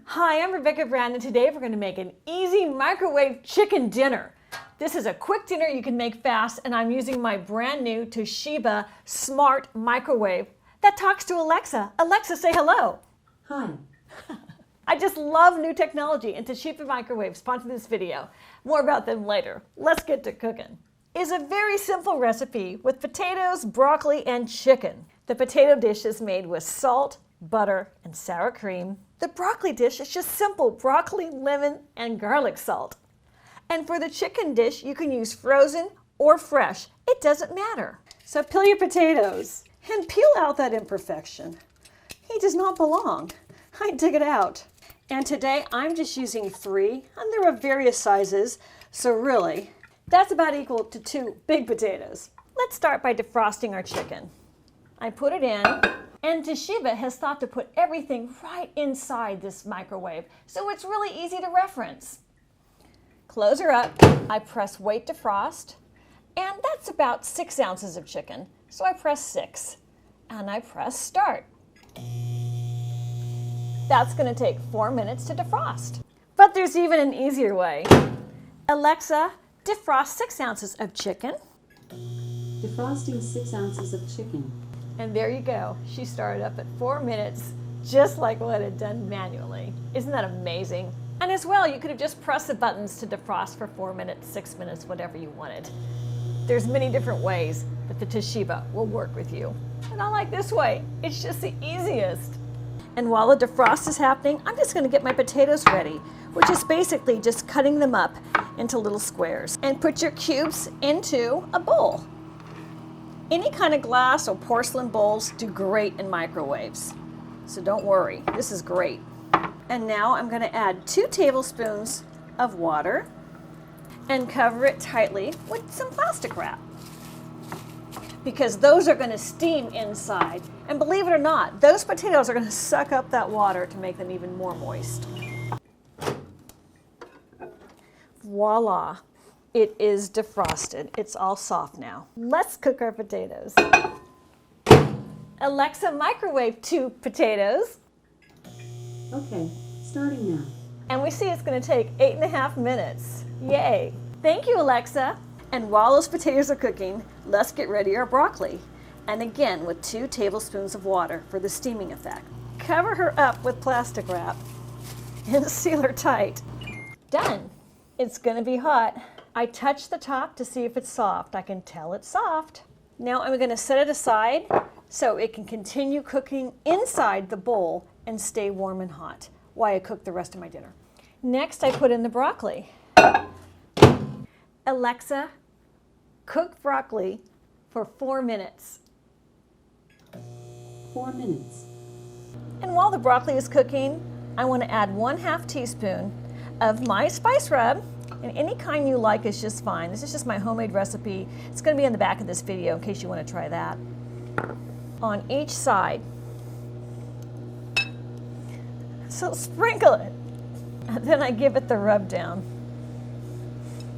Hi, I'm Rebecca Brown, and today we're going to make an easy microwave chicken dinner. This is a quick dinner you can make fast, and I'm using my brand new Toshiba smart microwave that talks to Alexa. Alexa, say hello. Hi. I just love new technology, and Toshiba microwaves sponsored this video. More about them later. Let's get to cooking. It's a very simple recipe with potatoes, broccoli, and chicken. The potato dish is made with salt, butter, and sour cream. The broccoli dish is just simple broccoli, lemon, and garlic salt. And for the chicken dish, you can use frozen or fresh. It doesn't matter. So peel your potatoes and peel out that imperfection. He does not belong. I dig it out. And today I'm just using 3, and they're of various sizes. So really, that's about equal to 2 big potatoes. Let's start by defrosting our chicken. I put it in. And Toshiba has thought to put everything right inside this microwave, so it's really easy to reference. Close her up, I press wait defrost, and that's about 6 ounces of chicken. So I press 6, and I press start. That's going to take 4 minutes to defrost. But there's even an easier way. Alexa, defrost 6 ounces of chicken. Defrosting 6 ounces of chicken. And there you go. She started up at 4 minutes, just like what it had done manually. Isn't that amazing? And as well, you could have just pressed the buttons to defrost for 4 minutes, 6 minutes, whatever you wanted. There's many different ways, but the Toshiba will work with you. And I like this way. It's just the easiest. And while the defrost is happening, I'm just going to get my potatoes ready, which is basically just cutting them up into little squares. And put your cubes into a bowl. Any kind of glass or porcelain bowls do great in microwaves. So don't worry, this is great. And now I'm going to add 2 tablespoons of water and cover it tightly with some plastic wrap, because those are going to steam inside. And believe it or not, those potatoes are going to suck up that water to make them even more moist. Voila. It is defrosted. It's all soft now. Let's cook our potatoes. Alexa, microwave 2 potatoes. Okay, starting now. And we see it's going to take 8.5 minutes. Yay. Thank you, Alexa. And while those potatoes are cooking, let's get ready our broccoli. And again, with 2 tablespoons of water for the steaming effect. Cover her up with plastic wrap and seal her tight. Done. It's going to be hot. I touch the top to see if it's soft. I can tell it's soft. Now I'm going to set it aside so it can continue cooking inside the bowl and stay warm and hot while I cook the rest of my dinner. Next, I put in the broccoli. Alexa, cook broccoli for 4 minutes. 4 minutes. And while the broccoli is cooking, I want to add 1/2 teaspoon of my spice rub. And any kind you like is just fine. This is just my homemade recipe. It's going to be in the back of this video in case you want to try that. On each side. So sprinkle it. And then I give it the rub down.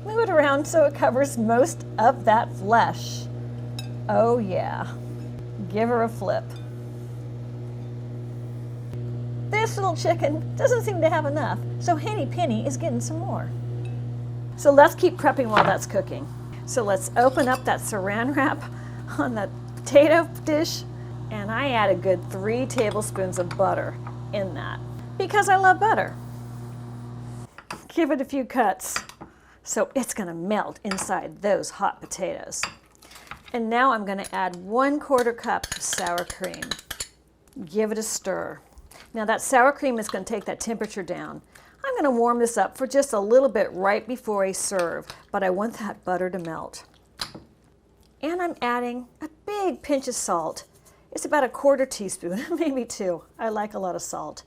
Move it around so it covers most of that flesh. Oh yeah. Give her a flip. This little chicken doesn't seem to have enough, so Henny Penny is getting some more. So let's keep prepping while that's cooking. So let's open up that saran wrap on that potato dish, and I add a good 3 tablespoons of butter in that because I love butter. Give it a few cuts so it's going to melt inside those hot potatoes. And now I'm going to add 1/4 cup of sour cream. Give it a stir. Now that sour cream is going to take that temperature down. I'm going to warm this up for just a little bit right before I serve, but I want that butter to melt. And I'm adding a big pinch of salt. It's about 1/4 teaspoon, maybe 2. I like a lot of salt.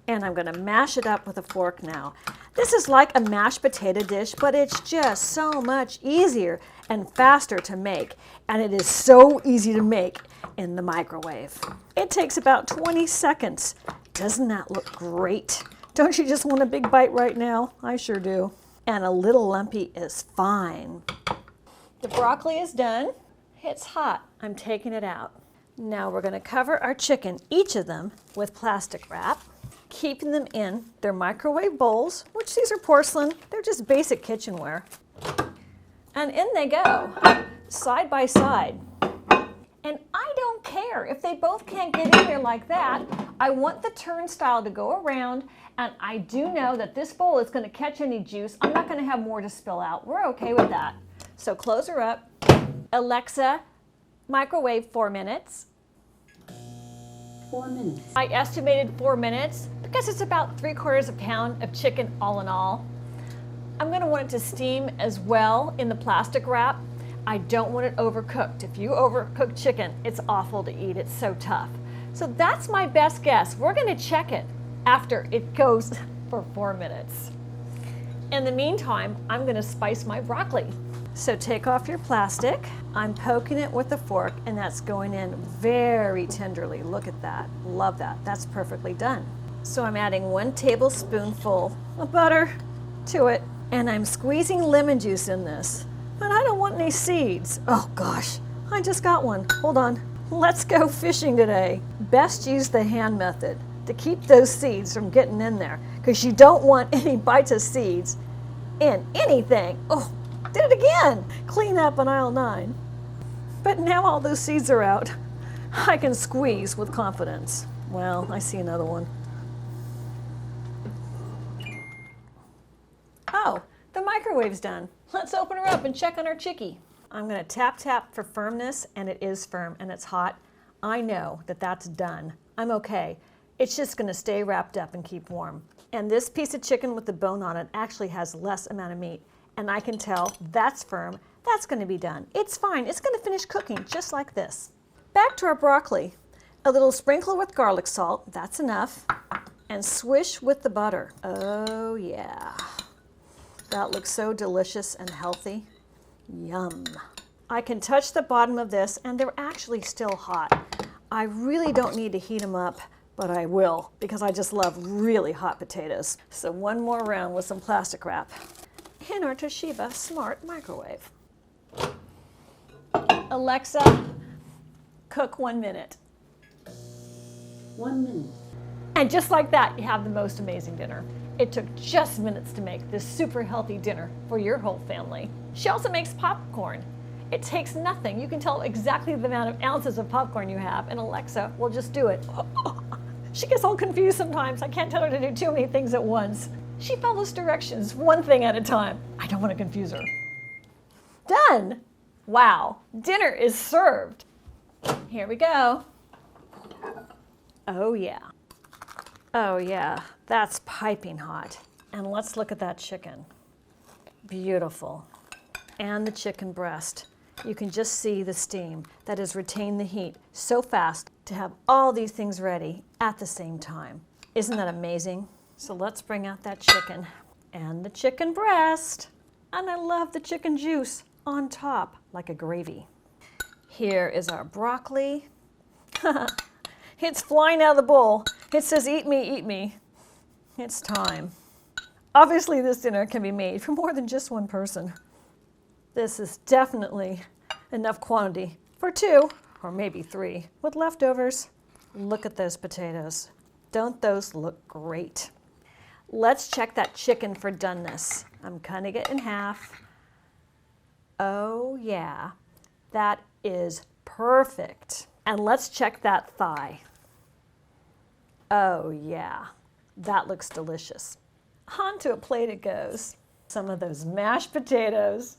And I'm going to mash it up with a fork now. This is like a mashed potato dish, but it's just so much easier and faster to make. And it is so easy to make in the microwave. It takes about 20 seconds. Doesn't that look great? Don't you just want a big bite right now? I sure do. And a little lumpy is fine. The broccoli is done. It's hot. I'm taking it out. Now we're going to cover our chicken, each of them, with plastic wrap, keeping them in their microwave bowls, which these are porcelain. They're just basic kitchenware. And in they go, side by side. And I don't care if they both can't get in there like that. I want the turnstile to go around, and I do know that this bowl is going to catch any juice. I'm not going to have more to spill out. We're okay with that. So close her up. Alexa, microwave 4 minutes. 4 minutes. I estimated 4 minutes because it's about 3/4 pound of chicken all in all. I'm going to want it to steam as well in the plastic wrap. I don't want it overcooked. If you overcook chicken, it's awful to eat. It's so tough. So that's my best guess. We're going to check it after it goes for 4 minutes. In the meantime, I'm going to spice my broccoli. So take off your plastic. I'm poking it with a fork, and that's going in very tenderly. Look at that. Love that. That's perfectly done. So I'm adding 1 tablespoonful of butter to it, and I'm squeezing lemon juice in this. But I don't want any seeds. Oh gosh, I just got one. Hold on. Let's go fishing today. Best use the hand method to keep those seeds from getting in there, because you don't want any bites of seeds in anything. Oh, did it again. Clean up on aisle 9. But now all those seeds are out. I can squeeze with confidence. Well, I see another one. Oh, the microwave's done. Let's open her up and check on our chickie. I'm going to tap for firmness, and it is firm and it's hot. I know that that's done. I'm okay. It's just going to stay wrapped up and keep warm. And this piece of chicken with the bone on it actually has less amount of meat, and I can tell that's firm. That's going to be done. It's fine. It's going to finish cooking just like this. Back to our broccoli. A little sprinkle with garlic salt. That's enough. And swish with the butter. Oh yeah. That looks so delicious and healthy. Yum. I can touch the bottom of this, and they're actually still hot. I really don't need to heat them up, but I will, because I just love really hot potatoes. So one more round with some plastic wrap in our Toshiba Smart Microwave. Alexa, cook 1 minute. 1 minute. And just like that, you have the most amazing dinner. It took just minutes to make this super healthy dinner for your whole family. She also makes popcorn. It takes nothing. You can tell exactly the amount of ounces of popcorn you have, and Alexa will just do it. She gets all confused sometimes. I can't tell her to do too many things at once. She follows directions, one thing at a time. I don't want to confuse her. Done! Wow, dinner is served. Here we go. Oh yeah. Oh yeah, that's piping hot. And let's look at that chicken. Beautiful. And the chicken breast. You can just see the steam that has retained the heat so fast to have all these things ready at the same time. Isn't that amazing? So let's bring out that chicken and the chicken breast. And I love the chicken juice on top like a gravy. Here is our broccoli. It's flying out of the bowl. It says, eat me, eat me. It's time. Obviously, this dinner can be made for more than just one person. This is definitely enough quantity for 2 or maybe 3 with leftovers. Look at those potatoes. Don't those look great? Let's check that chicken for doneness. I'm cutting it in half. Oh yeah, that is perfect. And let's check that thigh. Oh yeah, that looks delicious. Onto a plate it goes. Some of those mashed potatoes.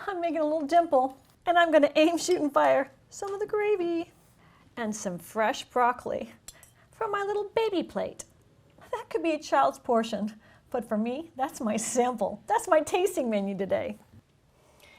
I'm making a little dimple, and I'm gonna aim, shoot, and fire some of the gravy and some fresh broccoli from my little baby plate. That could be a child's portion, but for me, that's my sample. That's my tasting menu today.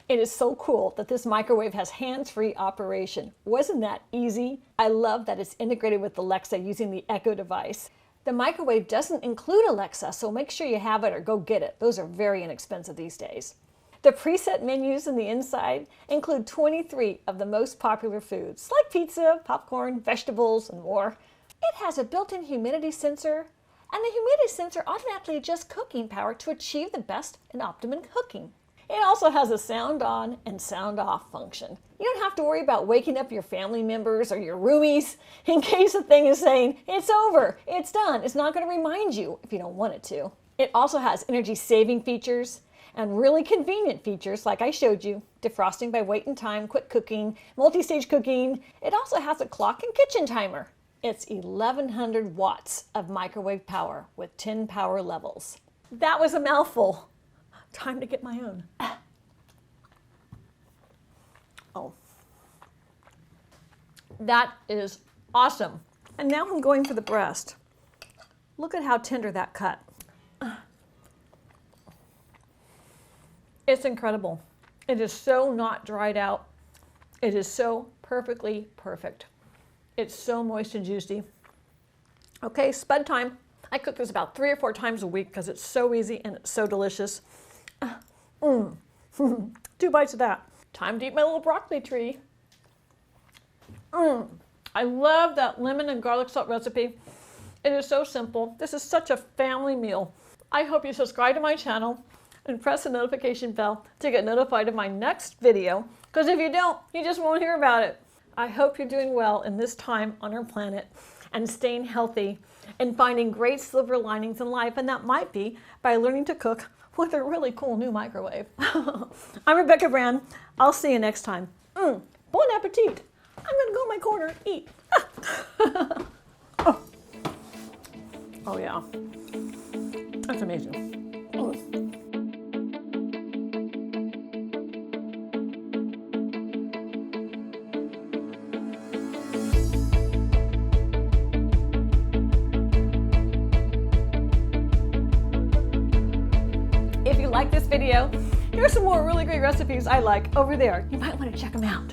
It is so cool that this microwave has hands-free operation. Wasn't that easy? I love that it's integrated with Alexa using the Echo device. The microwave doesn't include Alexa, so make sure you have it or go get it. Those are very inexpensive these days. The preset menus in the inside include 23 of the most popular foods, like pizza, popcorn, vegetables, and more. It has a built-in humidity sensor, and the humidity sensor automatically adjusts cooking power to achieve the best and optimum cooking. It also has a sound on and sound off function. You don't have to worry about waking up your family members or your roomies in case the thing is saying, it's over, it's done. It's not going to remind you if you don't want it to. It also has energy saving features and really convenient features like I showed you, defrosting by weight and time, quick cooking, multi-stage cooking. It also has a clock and kitchen timer. It's 1100 watts of microwave power with 10 power levels. That was a mouthful. Time to get my own. Oh, that is awesome. And now I'm going for the breast. Look at how tender that cut. It's incredible. It is so not dried out. It is so perfectly perfect. It's so moist and juicy. Okay, spud time. I cook this about 3 or 4 times a week because it's so easy and it's so delicious. 2 bites of that. Time to eat my little broccoli tree. I love that lemon and garlic salt recipe. It is so simple. This is such a family meal. I hope you subscribe to my channel and press the notification bell to get notified of my next video, because if you don't, you just won't hear about it. I hope you're doing well in this time on our planet and staying healthy and finding great silver linings in life, and that might be by learning to cook with a really cool new microwave. I'm Rebecca Brand. I'll see you next time. Bon appetit. I'm gonna go in my corner and eat. Oh yeah, that's amazing. If you like this video, here's some more really great recipes I like over there. You might want to check them out.